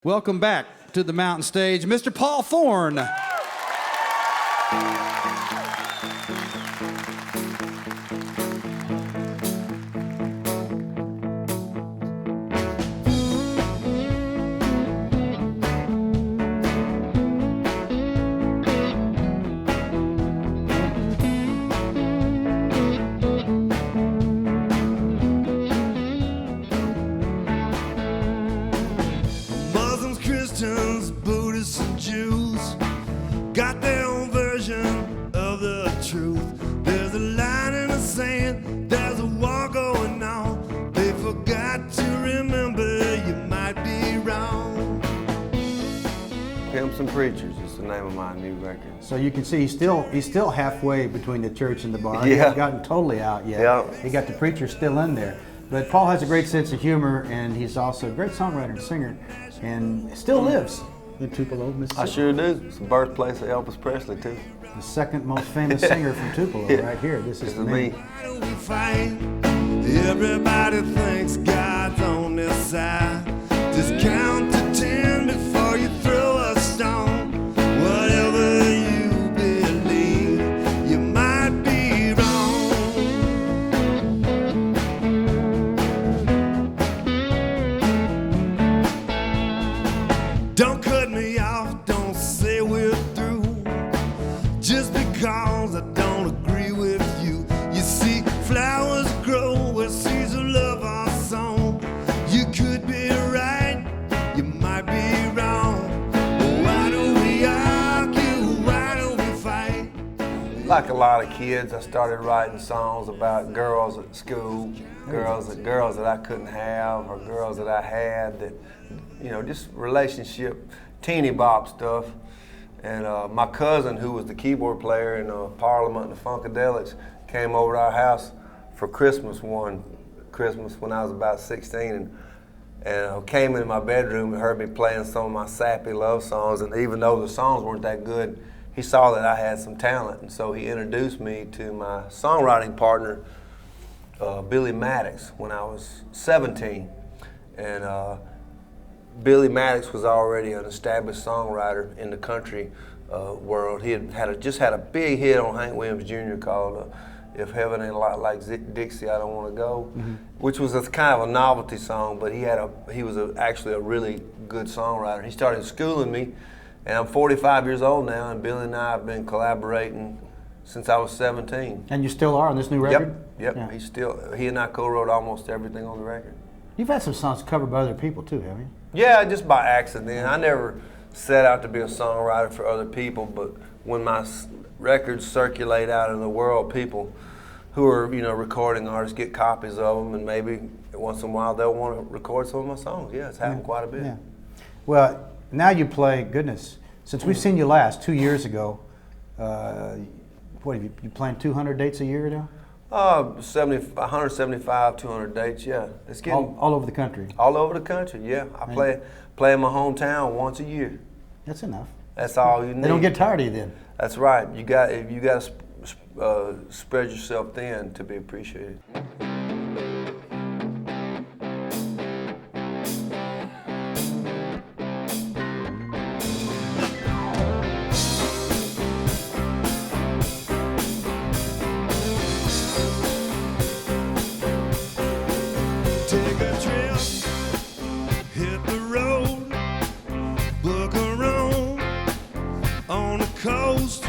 Welcome back to the mountain stage, Mr. Paul Thorn. Christians, Buddhists, and Jews got their own version of the truth. There's a line in the sand, there's a war going on. They forgot to remember you might be wrong. Pimps and Preachers is the name of my new record. So you can see he's still halfway between the church and the bar. Yeah. He hasn't gotten totally out yet. Yeah. He got the preacher still in there. But Paul has a great sense of humor, and he's also a great songwriter and singer, and still lives in Tupelo, Mississippi. I sure do. It's the birthplace of Elvis Presley, too. The second most famous singer from Tupelo, right here. This is me. Why do we fight? Everybody thinks God's on their side. Just count to 10 before you throw a stone. Whatever you believe, you might be wrong. Don't cut me off, don't say we're through. Just because I don't agree with you. You see, flowers grow where seeds of love are sown. You could be right, you might be wrong. Why do we argue? Why do we fight? Like a lot of kids, I started writing songs about girls at school, girls that I couldn't have, or girls that I had that, you know, just relationship, teeny bop stuff. And my cousin, who was the keyboard player in Parliament and the Funkadelics, came over to our house for Christmas when I was about 16, and came into my bedroom and heard me playing some of my sappy love songs. And even though the songs weren't that good, he saw that I had some talent, and so he introduced me to my songwriting partner, Billy Maddox, when I was 17. And Billy Maddox was already an established songwriter in the country world. He just had a big hit on Hank Williams Jr. called "If Heaven Ain't a Lot Like Dixie, I Don't Want to Go," which was a kind of a novelty song, but he was actually a really good songwriter. He started schooling me, and I'm 45 years old now, and Billy and I have been collaborating since I was 17. And you still are on this new record? Yep. Yeah. He and I co-wrote almost everything on the record. You've had some songs covered by other people too, haven't you? Yeah, just by accident. I never set out to be a songwriter for other people, but when my records circulate out in the world, people who are, you know, recording artists get copies of them, and maybe once in a while they'll want to record some of my songs. Yeah, it's happened quite a bit. Yeah. Well, now you play, goodness, since we've seen you last 2 years ago, what have you playing 200 dates a year now? 175, 200 dates, yeah. It's getting all over the country. All over the country, yeah. I play in my hometown once a year. That's enough. That's all you need. They don't get tired of you then. That's right. You got to spread yourself thin to be appreciated. Take a trip, hit the road, book a room on the coast.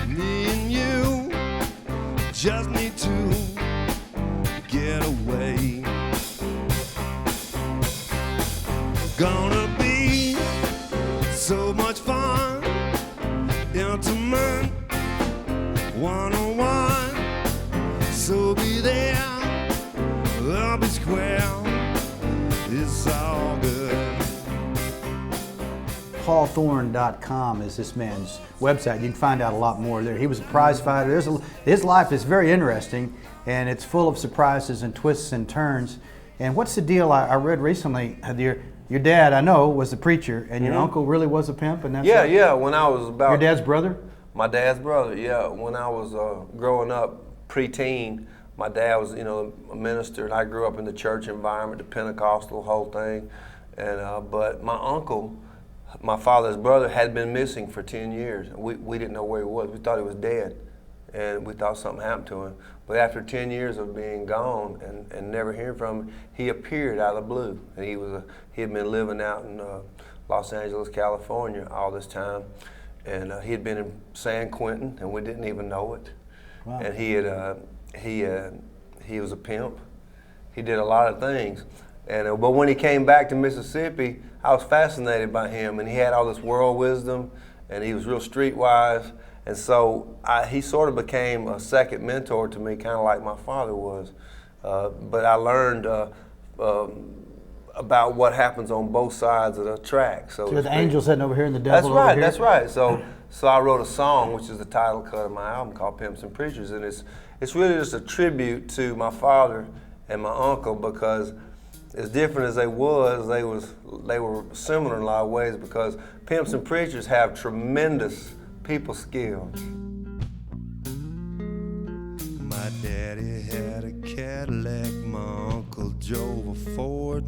Me and you just need to get away. Gonna be so much fun, intimate, one-on-one. So be there. I'll be square, it's all good. PaulThorn.com is this man's website. You can find out a lot more there. He was a prize fighter. His life is very interesting, and it's full of surprises and twists and turns. And what's the deal? I read recently, your dad, I know, was a preacher, and your uncle really was a pimp, and that's Yeah. When I was about... Your dad's brother? My dad's brother, yeah. When I was growing up, preteen, my dad was, you know, a minister, and I grew up in the church environment, the Pentecostal whole thing. But my uncle, my father's brother, had been missing for 10 years. We didn't know where he was. We thought he was dead, and we thought something happened to him. But after 10 years of being gone and never hearing from him, he appeared out of the blue. And he had been living out in Los Angeles, California all this time. And he had been in San Quentin, and we didn't even know it. Wow. And he was a pimp. He did a lot of things. But when he came back to Mississippi, I was fascinated by him, and he had all this world wisdom, and he was real streetwise. And so he sort of became a second mentor to me, kind of like my father was. But I learned about what happens on both sides of the track. So you're the angel sitting over here and the devil over here? That's right. So I wrote a song, which is the title cut of my album, called Pimps and Preachers, and it's really just a tribute to my father and my uncle, because as different as they were similar in a lot of ways, because Pimps and Preachers have tremendous people skills. My daddy had a Cadillac, my uncle drove a Ford.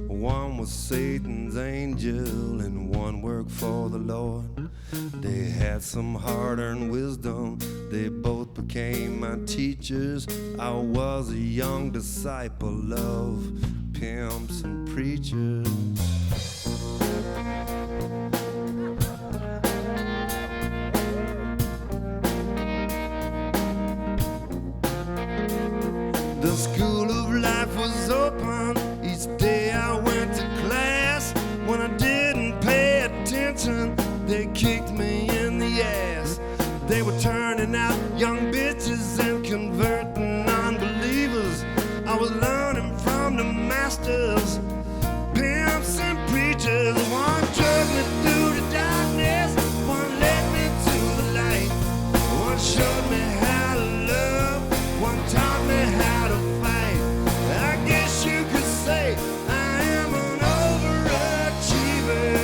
One was Satan's angel and one worked for the Lord. They had some hard-earned wisdom, they both became my teachers. I was a young disciple of Pimps and Preachers. The school of life was open. Each day I went to class. When I didn't pay attention, they kicked me in the ass. They were turning out young bitches and converting unbelievers. I was learning from the masters, pimps and preachers. One drug me through the darkness, one led me to the light. One showed me how to love, one taught me how to fight. I guess you could say I am an overachiever,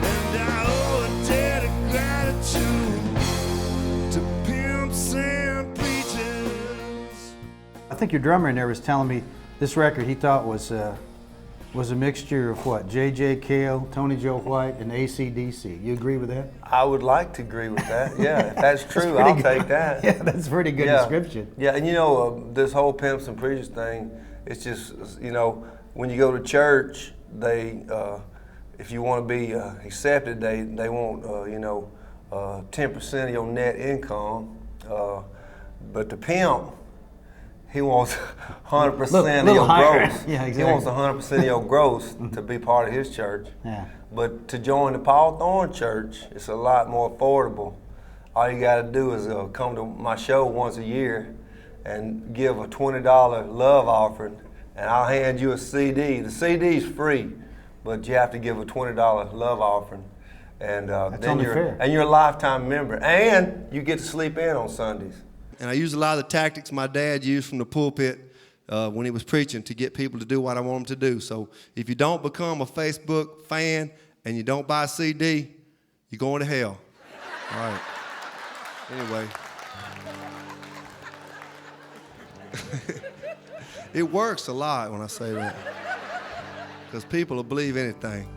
and I owe a debt of gratitude to pimps and preachers. I think your drummer in there was telling me this record he thought was a mixture of what? J.J. Cale, Tony Joe White, and AC/DC. You agree with that? I would like to agree with that. Yeah, if that's true, I'll take that. Yeah, that's a pretty good description. Yeah, and you know, this whole Pimps and Preachers thing, it's just, you know, when you go to church, they, if you want to be accepted, they want, 10% of your net income. But the pimp, he wants 100% of your gross. Yeah, exactly. He wants 100% of your gross to be part of his church. Yeah. But to join the Paul Thorn Church, it's a lot more affordable. All you got to do is come to my show once a year and give a $20 love offering, and I'll hand you a CD. The CD's free, but you have to give a $20 love offering. And then you're a lifetime member, and you get to sleep in on Sundays. And I use a lot of the tactics my dad used from the pulpit when he was preaching to get people to do what I want them to do. So if you don't become a Facebook fan and you don't buy a CD, you're going to hell. All right. Anyway. It works a lot when I say that, because people will believe anything.